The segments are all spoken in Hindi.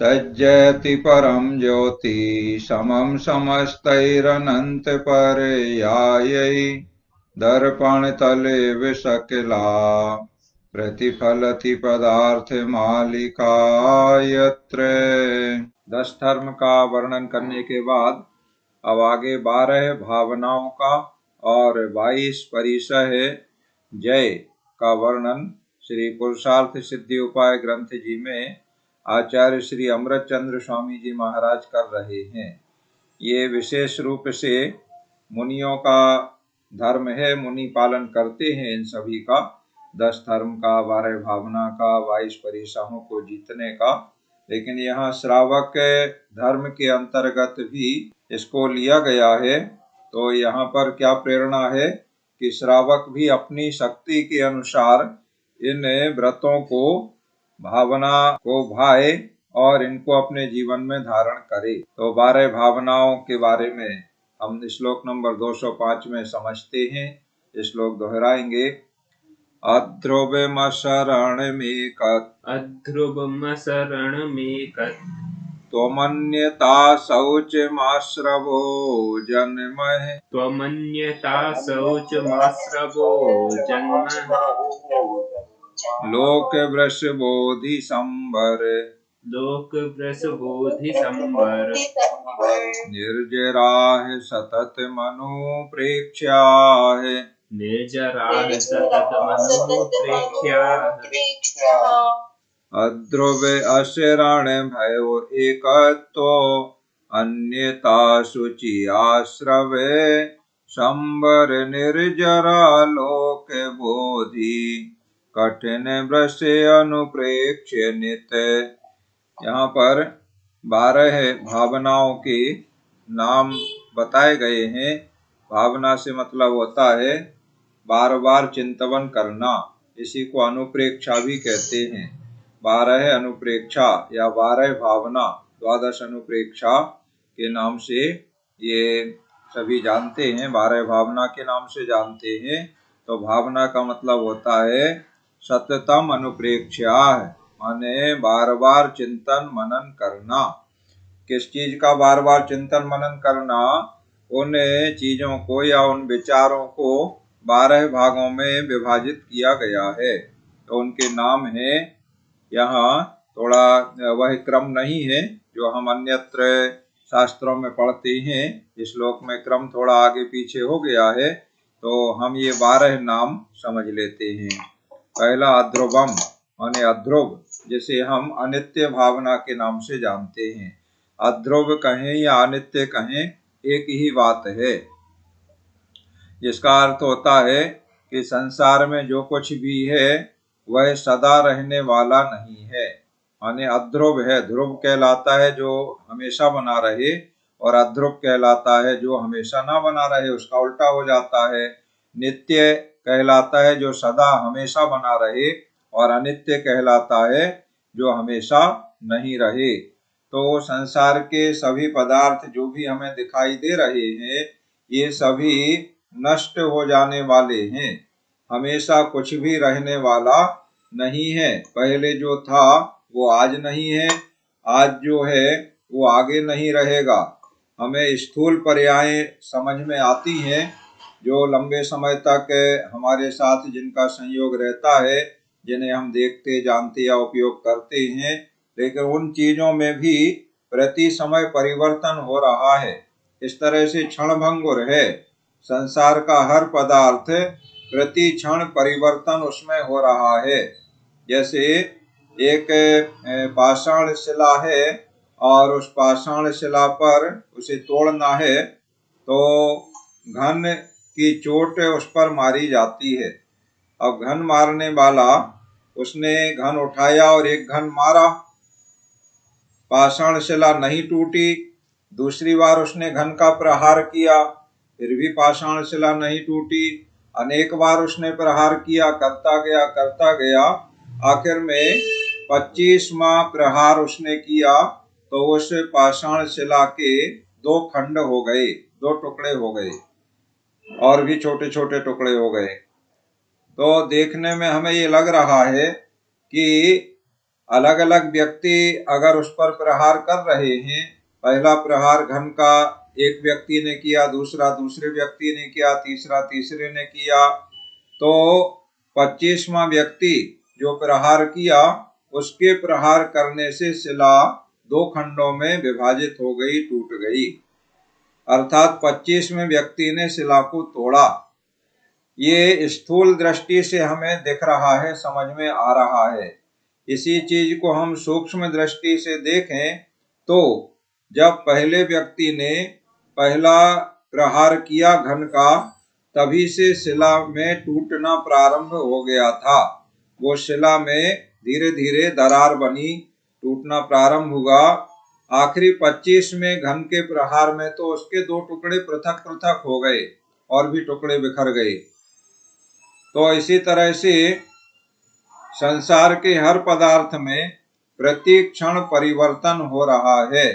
तज्जयति परम ज्योति समम समस्तैरनंत पर्यायै दर्पण तले विशकिला प्रतिफलति पदार्थ मालिका यत्र। 10 धर्म का वर्णन करने के बाद अब आगे 12 भावनाओं का और 22 परिसह जय का वर्णन श्री पुरुषार्थ सिद्धि उपाय ग्रंथ जी में आचार्य श्री अमृत चंद्र स्वामी जी महाराज कर रहे हैं। ये विशेष रूप से मुनियों का धर्म है, मुनि पालन करते हैं इन सभी का, 10 धर्म का, 12 भावना का, 22 परिसहों को जीतने का। लेकिन यहाँ श्रावक धर्म के अंतर्गत भी इसको लिया गया है। तो यहाँ पर क्या प्रेरणा है कि श्रावक भी अपनी शक्ति के अनुसार इन व्रतों को, भावना को भाए और इनको अपने जीवन में धारण करे। तो 12 भावनाओं के बारे में हम श्लोक नंबर 205 में समझते हैं। श्लोक दोहराएंगे। अध्रुवमशरणमेकत् त्वमन्यता शौचमाश्रवो जन्मः लोकवृषबोधि संवर निर्जराः सतत मनोप्रेक्ष्याः अध्रुव अशरण भयो एकत्व अन्यता शुचि आश्रवे संवर निर्जरा लोक बोधि कठिन वृष अनुप्रेक्ष्य नित। यहाँ पर 12 भावनाओं के नाम बताए गए हैं। भावना से मतलब होता है बार बार चिंतन करना, इसी को अनुप्रेक्षा भी कहते हैं। 12 अनुप्रेक्षा या 12 भावना, 12 अनुप्रेक्षा के नाम से ये सभी जानते हैं, 12 भावना के नाम से जानते हैं। तो भावना का मतलब होता है सततम अनुप्रेक्षा, माने बार बार चिंतन मनन करना। किस चीज का बार बार चिंतन मनन करना? उन चीजों को या उन विचारों को 12 भागों में विभाजित किया गया है। तो उनके नाम है, यहाँ थोड़ा वह क्रम नहीं है जो हम अन्यत्र शास्त्रों में पढ़ते हैं। इस श्लोक में क्रम थोड़ा आगे पीछे हो गया है, तो हम ये 12 नाम समझ लेते हैं। पहला अध्रुवम, माने अध्रुव, जिसे हम अनित्य भावना के नाम से जानते हैं। अध्रुव कहें या अनित्य कहें, एक ही बात है। जिसका अर्थ होता है कि संसार में जो कुछ भी है वह सदा रहने वाला नहीं है, माने अध्रुव है। ध्रुव कहलाता है जो हमेशा बना रहे, और अध्रुव कहलाता है जो हमेशा ना बना रहे, उसका उल्टा हो जाता है। नित्य कहलाता है जो सदा हमेशा बना रहे, और अनित्य कहलाता है जो हमेशा नहीं रहे। तो संसार के सभी पदार्थ जो भी हमें दिखाई दे रहे हैं, ये सभी नष्ट हो जाने वाले हैं, हमेशा कुछ भी रहने वाला नहीं है। पहले जो था वो आज नहीं है, आज जो है वो आगे नहीं रहेगा। हमें स्थूल पर्याय समझ में आती हैं, जो लंबे समय तक हमारे साथ जिनका संयोग रहता है, जिन्हें हम देखते जानते या उपयोग करते हैं। लेकिन उन चीजों में भी प्रति समय परिवर्तन हो रहा है। इस तरह से क्षणभंगुर है संसार का हर पदार्थ, प्रति क्षण परिवर्तन उसमें हो रहा है। जैसे एक पाषाण शिला है और उस पाषाण शिला पर उसे तोड़ना है, तो घन की चोट उस पर मारी जाती है। अब घन मारने वाला, उसने घन उठाया और एक घन मारा, पाषाण शिला नहीं टूटी। दूसरी बार उसने घन का प्रहार किया, फिर भी पाषाण शिला नहीं टूटी। अनेक बार उसने प्रहार किया, करता गया। आखिर में 25वां प्रहार उसने किया तो उस पाषाण शिला के 2 खंड हो गए, 2 टुकड़े हो गए, और भी छोटे छोटे टुकड़े हो गए। तो देखने में हमें ये लग रहा है कि अलग अलग व्यक्ति अगर उस पर प्रहार कर रहे हैं, पहला प्रहार घन का एक व्यक्ति ने किया, दूसरा दूसरे व्यक्ति ने किया, तीसरा तीसरे ने किया, तो 25वां व्यक्ति जो प्रहार किया उसके प्रहार करने से शिला 2 खंडों में विभाजित हो गई, टूट गई। अर्थात 25वें व्यक्ति ने शिला को तोड़ा। ये स्थूल दृष्टि से हमें दिख रहा है, समझ में आ रहा है। इसी चीज को हम सूक्ष्म दृष्टि से देखें तो जब पहले व्यक्ति ने पहला प्रहार किया घन का, तभी से शिला में टूटना प्रारंभ हो गया था। वो शिला में धीरे धीरे दरार बनी, टूटना प्रारंभ हुआ। आखिरी 25वें घन के प्रहार में तो उसके 2 टुकड़े पृथक पृथक हो गए और भी टुकड़े बिखर गए। तो इसी तरह से संसार के हर पदार्थ में प्रति क्षण परिवर्तन हो रहा है।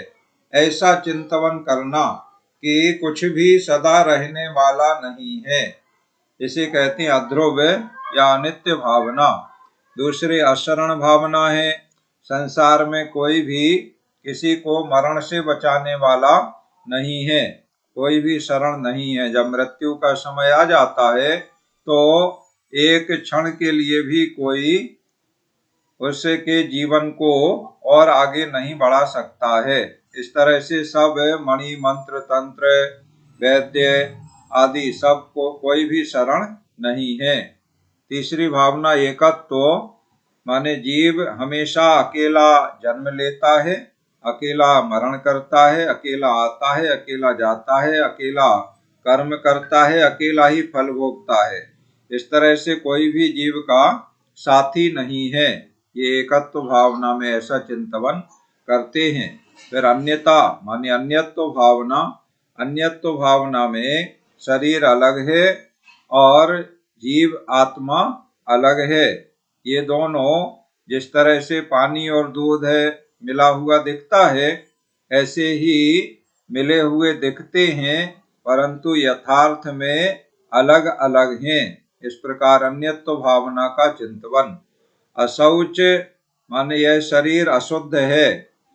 ऐसा चिंतन करना कि कुछ भी सदा रहने वाला नहीं है, इसे कहते हैं अध्रुव या अनित्य भावना। दूसरी अशरण भावना है। संसार में कोई भी किसी को मरण से बचाने वाला नहीं है, कोई भी शरण नहीं है। जब मृत्यु का समय आ जाता है तो एक क्षण के लिए भी कोई उसके जीवन को और आगे नहीं बढ़ा सकता है। इस तरह से सब मणि मंत्र तंत्र वैद्य आदि सब को कोई भी शरण नहीं है। तीसरी भावना एकत्व, माने जीव हमेशा अकेला जन्म लेता है, अकेला मरण करता है, अकेला आता है, अकेला जाता है, अकेला कर्म करता है, अकेला ही फल भोगता है। इस तरह से कोई भी जीव का साथी नहीं है। ये एकत्व भावना में ऐसा चिंतन करते हैं। फिर अन्यता माने अन्यत्व भावना। अन्यत्व भावना में शरीर अलग है और जीव आत्मा अलग है। ये दोनों जिस तरह से पानी और दूध है मिला हुआ दिखता है, ऐसे ही मिले हुए दिखते हैं, परंतु यथार्थ में अलग अलग हैं। इस प्रकार अन्यत्व भावना का चिंतन। अशौच माने यह शरीर अशुद्ध है।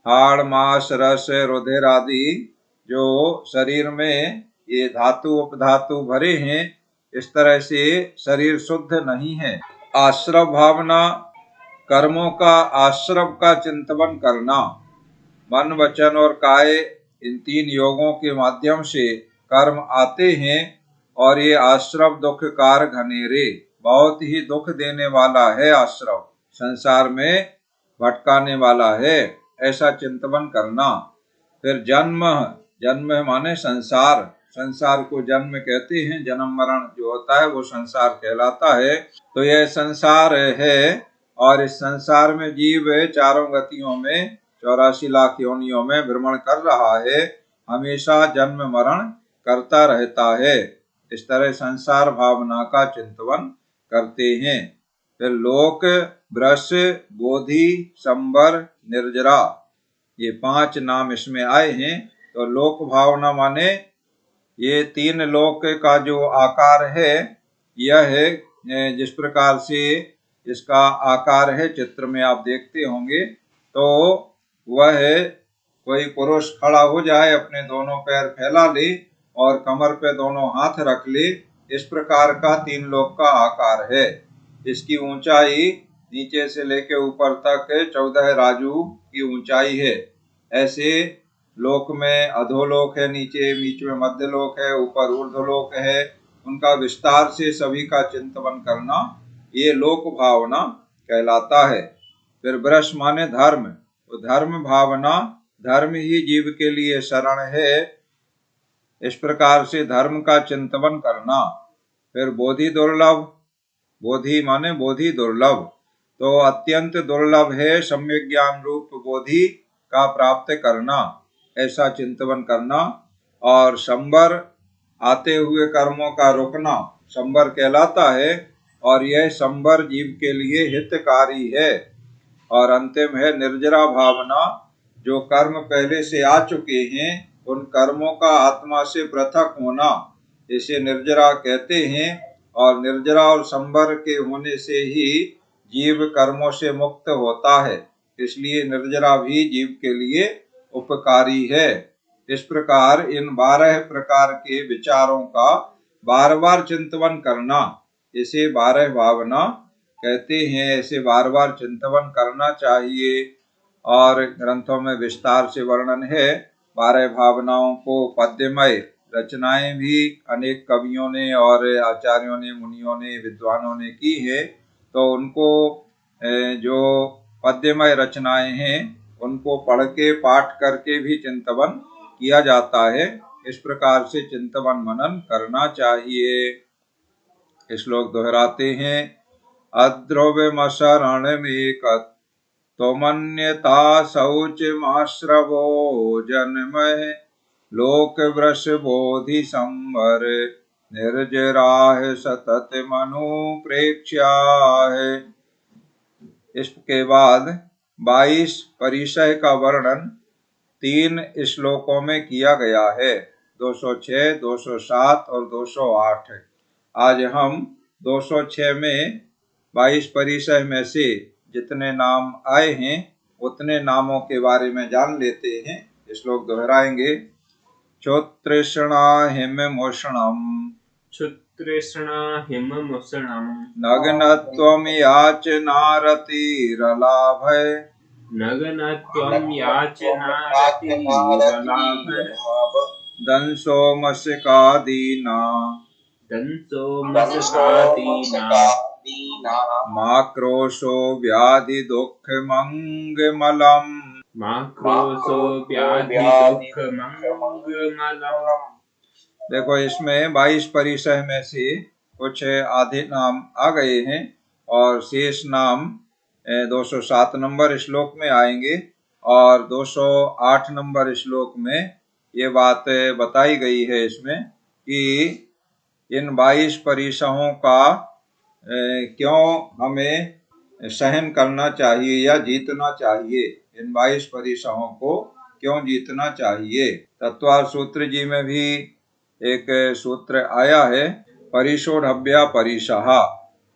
हाड़ मांस रस रुधिर आदि जो शरीर में ये धातु उपधातु भरे हैं, इस तरह से शरीर शुद्ध नहीं है। आश्रव भावना, कर्मों का आश्रव का चिंतन करना। मन वचन और काय इन 3 योगों के माध्यम से कर्म आते हैं और ये आश्रव दुखकार घनेरे, बहुत ही दुख देने वाला है। आश्रव संसार में भटकाने वाला है, ऐसा चिंतन करना। फिर जन्म, जन्म माने संसार, संसार को जन्म कहते हैं। जन्म मरण जो होता है वो संसार कहलाता है। तो यह संसार है और इस संसार में जीव 4 गतियों में 84 लाख योनियों में भ्रमण कर रहा है, हमेशा जन्म मरण करता रहता है। इस तरह संसार भावना का चिंतन करते हैं। फिर लोक, वृष, बोधि, संबर, निर्जरा, ये 5 नाम इसमें आए हैं। तो लोक भावना माने ये 3 लोक का जो आकार है, यह है जिस प्रकार से इसका आकार है, चित्र में आप देखते होंगे, तो वह कोई पुरुष खड़ा हो जाए, अपने दोनों पैर फैला ले और कमर पे दोनों हाथ रख ले, इस प्रकार का 3 लोक का आकार है। इसकी ऊंचाई नीचे से लेके ऊपर तक 14 राजू की ऊंचाई है। ऐसे लोक में अधोलोक है, नीचे बीच में मध्य लोक है, ऊपर ऊर्ध्वलोक है। उनका विस्तार से सभी का चिंतन करना ये लोक भावना कहलाता है। फिर वृष माने धर्म, तो धर्म भावना, धर्म ही जीव के लिए शरण है, इस प्रकार से धर्म का चिंतन करना। फिर बोधि दुर्लभ, बोधि माने बोधि दुर्लभ, तो अत्यंत दुर्लभ है सम्यक ज्ञान रूप बोधि का प्राप्त करना, ऐसा चिंतन करना। और संबर, आते हुए कर्मों का रुकना संबर कहलाता है और यह संबर जीव के लिए हितकारी है। और अंतिम है निर्जरा भावना, जो कर्म पहले से आ चुके हैं उन कर्मों का आत्मा से पृथक होना, इसे निर्जरा कहते हैं। और निर्जरा और संबर के होने से ही जीव कर्मों से मुक्त होता है। इसलिए निर्जरा भी जीव के लिए उपकारी है। इस प्रकार इन 12 प्रकार के विचारों का बार बार चिंतन करना, इसे 12 भावना कहते हैं। ऐसे बार बार चिंतन करना चाहिए और ग्रंथों में विस्तार से वर्णन है 12 भावनाओं को। पद्यमय रचनाएं भी अनेक कवियों ने और आचार्यों ने, मुनियों ने, विद्वानों ने की है। तो उनको जो पद्यमय रचनाएं हैं उनको पढ़ के, पाठ करके भी चिंतन किया जाता है। इस प्रकार से चिंतन मनन करना चाहिए। श्लोक दोहराते हैं। अध्रुवमशरणमेकत्वमन्यथा शौचमाश्रवो जन्मः लोक वृष बोधि संवर निर्जराः सतत मनुप्रेक्ष्याः। इसके बाद 22 परिचय का वर्णन 3 श्लोकों में किया गया है, 206, 207 और 208। आज हम 206 में 22 परिचय में से जितने नाम आए हैं उतने नामों के बारे में जान लेते हैं। श्लोक दोहराएंगे। क्षोतृष्णा हिममुष्णम् क्षुतृष्णा हिममुष्णम् नग्नत्वं याचनारतिरलाभः नग्नत्वं याचनारतिरलाभः दंसोमशकादीना माक्रोशो व्याधि दुःखमङ्गमलम् देखो, इसमें 22 परिचय में से कुछ आधे नाम आ गए हैं और शेष नाम 207 नंबर श्लोक में आएंगे और 208 नंबर श्लोक में ये बात बताई गई है इसमें कि इन 22 परिचयों का क्यों हमें सहन करना चाहिए या जीतना चाहिए। इन 22 परिचयों को क्यों जीतना चाहिए। तत्वार सूत्र जी में भी एक सूत्र आया है, परिशोढ़भ्या परिशः,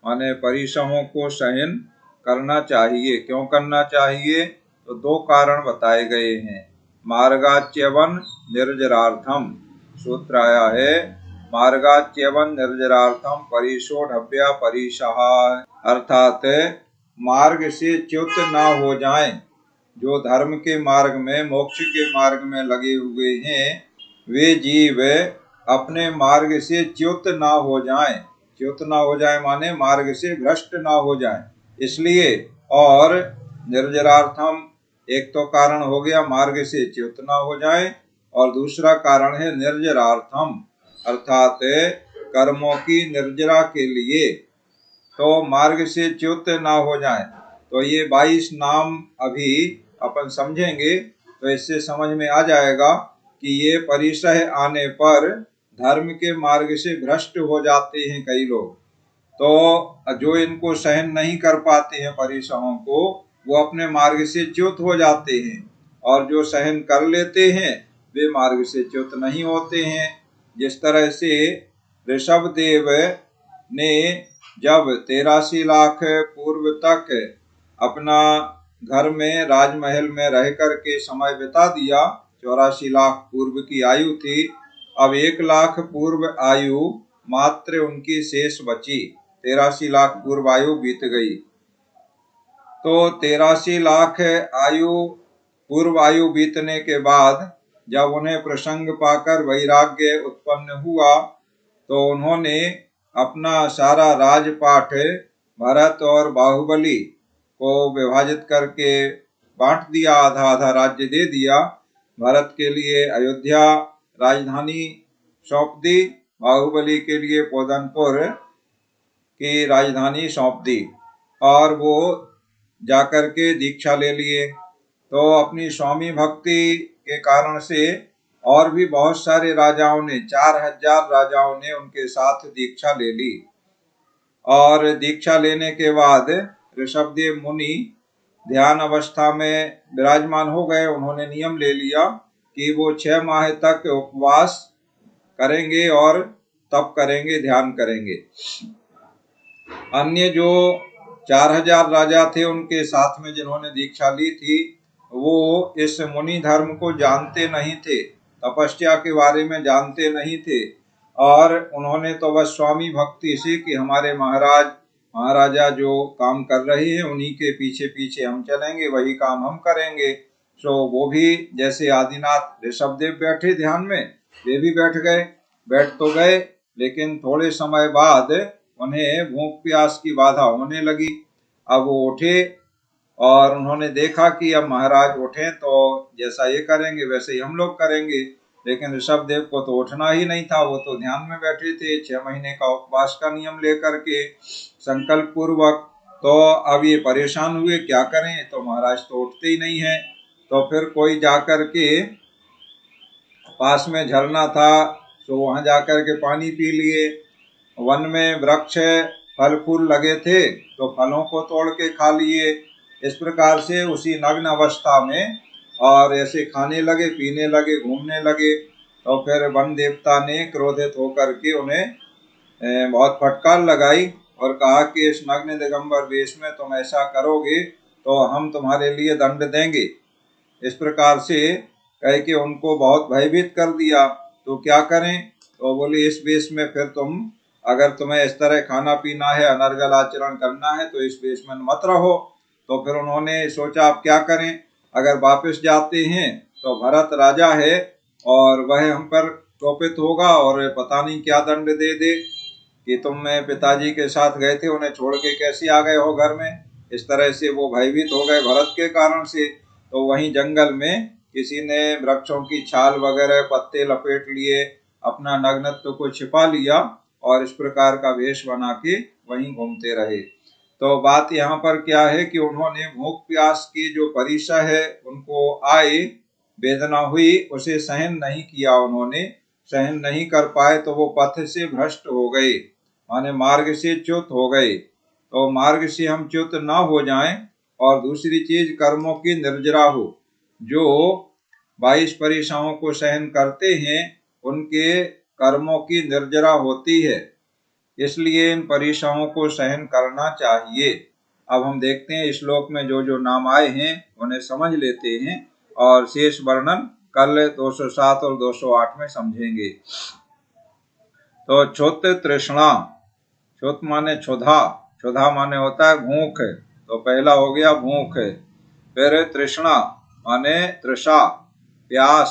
माने परिचयों को सहन करना चाहिए। क्यों करना चाहिए, तो 2 कारण बताए गए हैं। मार्गाच्यवन निर्जरार्थम सूत्र आया है, मार्गाच्यवन निर्जरार्थम परिशोढ़भ्या परिशः, अर्थात मार्ग से च्युत ना हो जाएं। जो धर्म के मार्ग में, मोक्ष के मार्ग में लगे हुए हैं वे जीव अपने मार्ग से च्युत ना हो जाएं। च्युत ना हो जाए माने मार्ग से भ्रष्ट ना हो जाएं। इसलिए, और निर्जरार्थम एक तो कारण हो गया मार्ग से च्युत ना हो जाए और दूसरा कारण है निर्जरार्थम, अर्थात कर्मों की निर्जरा के लिए, तो मार्ग से च्युत ना हो जाए। तो ये 22 नाम अभी अपन समझेंगे तो इससे समझ में आ जाएगा कि ये परिचय आने पर धर्म के मार्ग से भ्रष्ट हो जाते हैं कई लोग। तो जो इनको सहन नहीं कर पाते हैं परिचयों को, वो अपने मार्ग से च्युत हो जाते हैं, और जो सहन कर लेते हैं वे मार्ग से च्युत नहीं होते हैं। जिस तरह से ऋषभदेव ने जब 83 लाख पूर्व तक अपना घर में, राजमहल में रह करके समय बिता दिया, 84 लाख पूर्व की आयु थी, अब 1 लाख पूर्व आयु मात्र उनकी शेष बची। 83 लाख पूर्व आयु बीत गई। तो 83 लाख आयु पूर्व आयु बीतने के बाद जब उन्हें प्रसंग पाकर वैराग्य उत्पन्न हुआ तो उन्होंने अपना सारा राजपाट भरत और बाहुबली को विभाजित करके बांट दिया, आधा आधा राज्य दे दिया। भरत के लिए अयोध्या राजधानी सौंप दी, बाहुबली के लिए पोदनपुर की राजधानी सौंप दी, और वो जाकर के दीक्षा ले लिए। तो अपनी स्वामी भक्ति के कारण से और भी बहुत सारे राजाओं ने, 4000 राजाओं ने उनके साथ दीक्षा ले ली। और दीक्षा लेने के बाद ऋषभदेव मुनि ध्यान अवस्था में विराजमान हो गए। उन्होंने नियम ले लिया कि वो 6 माह तक उपवास करेंगे और तप करेंगे, ध्यान करेंगे। अन्य जो 4000 राजा थे उनके साथ में जिन्होंने दीक्षा ली थी, वो इस मुनि धर्म को जानते नहीं थे, तपस्या के बारे में जानते नहीं थे, और उन्होंने तो बस स्वामी भक्ति से कि हमारे महाराजा जो काम कर रहे हैं उन्हीं के पीछे पीछे हम चलेंगे, वही काम हम करेंगे। सो वो भी जैसे आदिनाथ ऋषभदेव बैठे ध्यान में, वे भी बैठ तो गए, लेकिन थोड़े समय बाद उन्हें भूख प्यास की बाधा होने लगी। अब वो उठे और उन्होंने देखा कि अब महाराज उठे तो जैसा ये करेंगे वैसे ही हम लोग करेंगे, लेकिन ऋषभदेव को तो उठना ही नहीं था, वो तो ध्यान में बैठे थे 6 महीने का उपवास का नियम लेकर के संकल्प पूर्वक। तो अब ये परेशान हुए क्या करें, तो महाराज तो उठते ही नहीं है। तो फिर कोई जाकर के पास में झरना था, तो वहां जाकर के पानी पी लिए। वन में वृक्ष फल फूल लगे थे तो फलों को तोड़ के खा लिए। इस प्रकार से उसी नग्न अवस्था में और ऐसे खाने लगे, पीने लगे, घूमने लगे। तो फिर वन देवता ने क्रोधित होकर के उन्हें बहुत फटकार लगाई और कहा कि इस नग्न दिगंबर वेश में तुम ऐसा करोगे तो हम तुम्हारे लिए दंड देंगे। इस प्रकार से कह के उनको बहुत भयभीत कर दिया। तो क्या करें, तो बोले इस वेश में फिर अगर तुम्हें इस तरह खाना पीना है, अनर्गल आचरण करना है तो इस वेश में मत रहो। तो फिर उन्होंने सोचा अब क्या करें, अगर वापस जाते हैं तो भरत राजा है और वह हम पर कोपित होगा और पता नहीं क्या दंड दे दे कि तुम पिताजी के साथ गए थे, उन्हें छोड़ के कैसे आ गए हो घर में। इस तरह से वो भयभीत हो गए भरत के कारण से। तो वहीं जंगल में किसी ने वृक्षों की छाल वगैरह पत्ते लपेट लिए, अपना नग्नत्व को छिपा लिया और इस प्रकार का वेश बना के वहीं घूमते रहे। तो बात यहाँ पर क्या है कि उन्होंने भूख प्यास की जो परीक्षा है उनको आए, वेदना हुई, उसे सहन नहीं किया, उन्होंने सहन नहीं कर पाए तो वो पथ से भ्रष्ट हो गए, माने मार्ग से च्युत हो गए। तो मार्ग से हम च्युत ना हो जाएं। और दूसरी चीज कर्मों की निर्जरा हो, जो 22 परीक्षाओं को सहन करते हैं उनके कर्मों की निर्जरा होती है, इसलिए इन परीक्षाओं को सहन करना चाहिए। अब हम देखते हैं श्लोक में जो जो नाम आए हैं उन्हें समझ लेते हैं और शेष वर्णन कल 207 और 208 में समझेंगे। तो क्षुत तृष्णा, क्षुत माने क्षुधा, क्षुधा माने होता है भूख, तो पहला हो गया भूख। फिर तृष्णा माने तृषा, प्यास,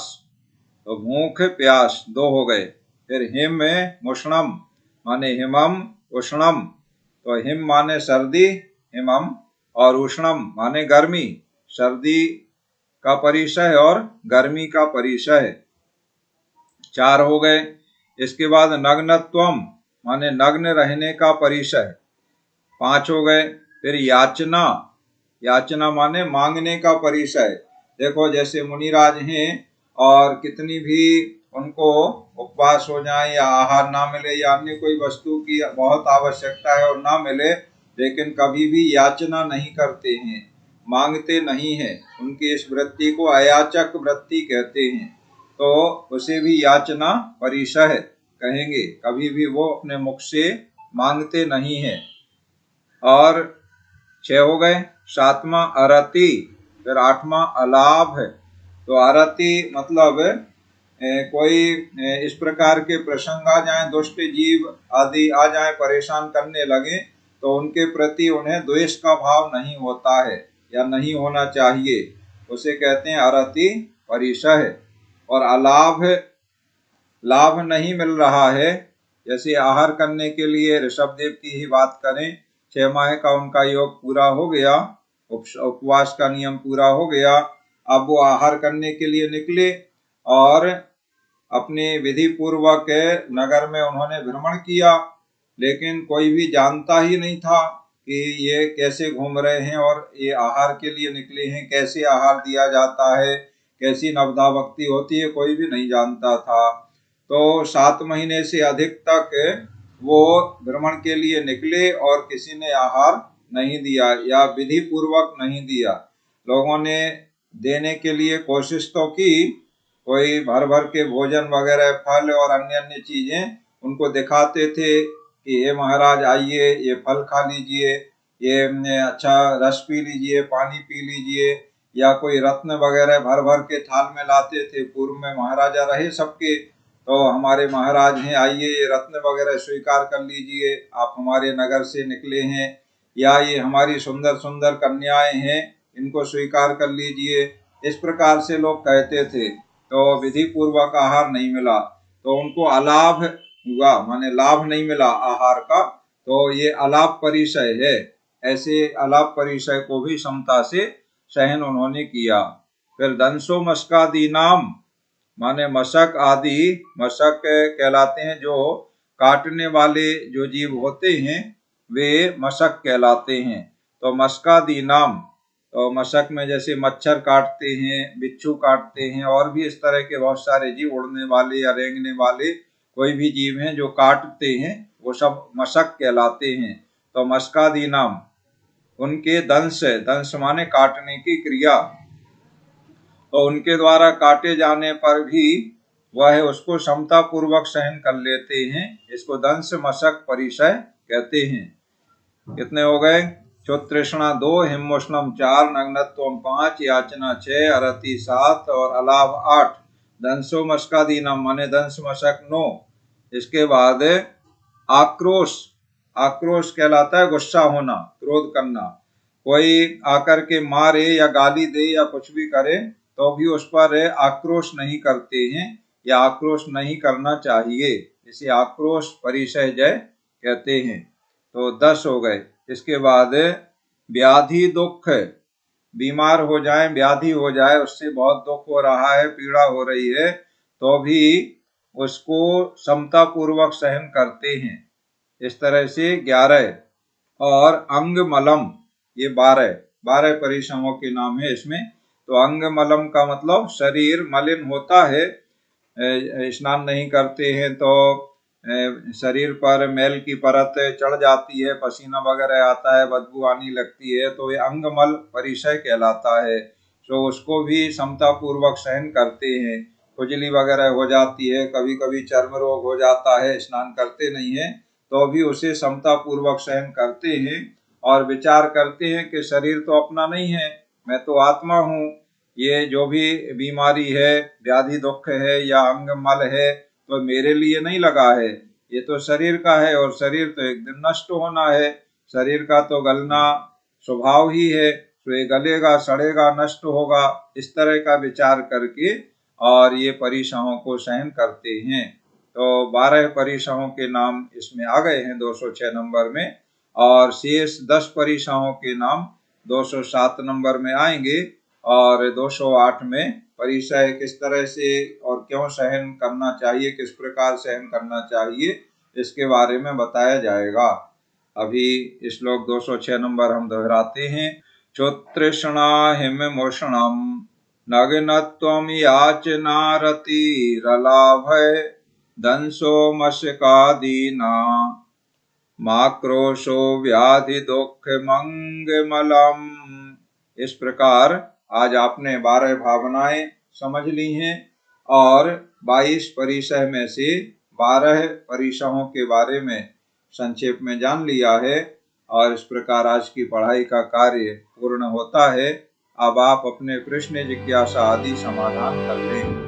तो भूख प्यास 2 हो गए। फिर हिम उष्णम माने हिमम उष्णम, तो हिम माने सर्दी, हिमम, और उष्णम माने गर्मी, सर्दी का परिचय और गर्मी का परिचय, 4 हो गए। इसके बाद नग्नत्वम माने नग्न रहने का परिचय, 5 हो गए। फिर याचना, याचना माने मांगने का परिचय। देखो जैसे मुनिराज हैं और कितनी भी उनको उपवास हो जाए या आहार ना मिले या अन्य कोई वस्तु की बहुत आवश्यकता है और ना मिले, लेकिन कभी भी याचना नहीं करते हैं, मांगते नहीं हैं, उनकी इस वृत्ति को अयाचक वृत्ति कहते हैं। तो उसे भी याचना परिचय कहेंगे, कभी भी वो अपने मुख से मांगते नहीं हैं। और 6 हो गए। 7वां अरति, फिर 8वां अलाभ है। तो अरति मतलब कोई इस प्रकार के प्रसंग आ जाए, दुष्ट जीव आदि आ जाए, परेशान करने लगे, तो उनके प्रति उन्हें द्वेष का भाव नहीं होता है या नहीं होना चाहिए, उसे कहते हैं अरति परिचय। और अलाभ, लाभ नहीं मिल रहा है, जैसे आहार करने के लिए ऋषभदेव की ही बात करें, 6 माह का उनका योग पूरा हो गया, उपवास का नियम पूरा हो गया, अब वो आहार करने के लिए निकले और अपने विधि पूर्वक नगर में उन्होंने भ्रमण किया, लेकिन कोई भी जानता ही नहीं था कि ये कैसे घूम रहे हैं और ये आहार के लिए निकले हैं, कैसे आहार दिया जाता है, कैसी नवदा भक्ति होती है, कोई भी नहीं जानता था। तो 7 महीने से अधिक तक वो भ्रमण के लिए निकले और किसी ने आहार नहीं दिया या विधि पूर्वक नहीं दिया। लोगों ने देने के लिए कोशिश तो की, कोई भर भर के भोजन वगैरह फल और अन्य अन्य चीजें उनको दिखाते थे कि ये महाराज आइए ये फल खा लीजिए, ये अच्छा रस पी लीजिए, पानी पी लीजिए, या कोई रत्न वगैरह भर भर के थाल में लाते थे। पूर्व में महाराजा रहे सबके, तो हमारे महाराज हैं, आइए ये रत्न वगैरह स्वीकार कर लीजिए, आप हमारे नगर से निकले हैं, या ये हमारी सुंदर सुंदर कन्याएं हैं, इनको स्वीकार कर लीजिए। इस प्रकार से लोग कहते थे। तो विधि पूर्वक आहार नहीं मिला तो उनको अलाभ हुआ, माने लाभ नहीं मिला आहार का, तो ये अलाभ परिचय है। ऐसे अलाभ परिचय को भी समता से सहन उन्होंने किया। फिर दंसो मस्कादी नाम, माने मशक आदि, मशक कहलाते हैं जो काटने वाले जो जीव होते हैं वे मशक कहलाते हैं। तो मस्कादी नाम, तो मशक में जैसे मच्छर काटते हैं, बिच्छू काटते हैं, और भी इस तरह के बहुत सारे जीव, उड़ने वाले या रेंगने वाले कोई भी जीव हैं जो काटते हैं, वो सब मशक कहलाते हैं। तो मस्कादी नाम, उनके दंश, दंश माने काटने की क्रिया, तो उनके द्वारा काटे जाने पर भी वह उसको समता पूर्वक सहन कर लेते हैं। इसको दंश मशक परिचय कहते हैं। कितने हो गए? क्षुतृष्णा 2, हिमोष्णम 4, नग्नत्वम 5, याचना 6, अरति 7 और अलाभ 8। दंसो मस्कादीनम माने दंश मशक 9। इसके बाद आक्रोश, आक्रोश कहलाता है गुस्सा होना, क्रोध करना। कोई आकर के मारे या गाली दे या कुछ भी करे तो भी उस पर आक्रोश नहीं करते हैं, या आक्रोश नहीं करना चाहिए, इसे आक्रोश परिचय जय कहते हैं। तो 10 हो गए। इसके बाद व्याधि दुख, बीमार हो जाए, व्याधि हो जाए, उससे बहुत दुख हो रहा है, पीड़ा हो रही है, तो भी उसको समता पूर्वक सहन करते हैं। इस तरह से 11। और अंग मलम, ये 12 परिश्रमों के नाम है इसमें। तो अंग मलम का मतलब शरीर मलिन होता है, स्नान नहीं करते हैं तो शरीर पर मैल की परत चढ़ जाती है, पसीना वगैरह आता है, बदबू आने लगती है, तो ये अंगमल परिचय कहलाता है। तो उसको भी समता पूर्वक सहन करते हैं। खुजली वगैरह हो जाती है, कभी कभी चर्म रोग हो जाता है, स्नान करते नहीं है तो भी उसे समता पूर्वक सहन करते हैं, और विचार करते हैं कि शरीर तो अपना नहीं है, मैं तो आत्मा हूँ, ये जो भी बीमारी है, व्याधि दुख है या अंग मल है, तो मेरे लिए नहीं लगा है, ये तो शरीर का है, और शरीर तो एक दिन नष्ट होना है, शरीर का तो गलना स्वभाव ही है, तो ये गलेगा, सड़ेगा, नष्ट होगा, इस तरह का विचार करके और ये परीक्षाओं को सहन करते हैं। तो 12 परीक्षाओं के नाम इसमें आ गए हैं 206 नंबर में, और शेष 10 परीक्षाओं के नाम 207 नंबर में आएंगे, और 208 में परिचय किस तरह से और क्यों सहन करना चाहिए, किस प्रकार सहन करना चाहिए, इसके बारे में बताया जाएगा। अभी श्लोक 206 नंबर हम दोहराते हैं। क्षुतृष्णा हिममोषणम नग्नत्वम याचनारतिरलाभय दंसो मशकादीना माक्रोशो व्याधि दुख मंगमलम। इस प्रकार आज आपने 12 भावनाएं समझ ली हैं, और 22 परिचय में से 12 परिचयों के बारे में संक्षेप में जान लिया है, और इस प्रकार आज की पढ़ाई का कार्य पूर्ण होता है। अब आप अपने प्रश्न, जिज्ञासा आदि समाधान कर लें।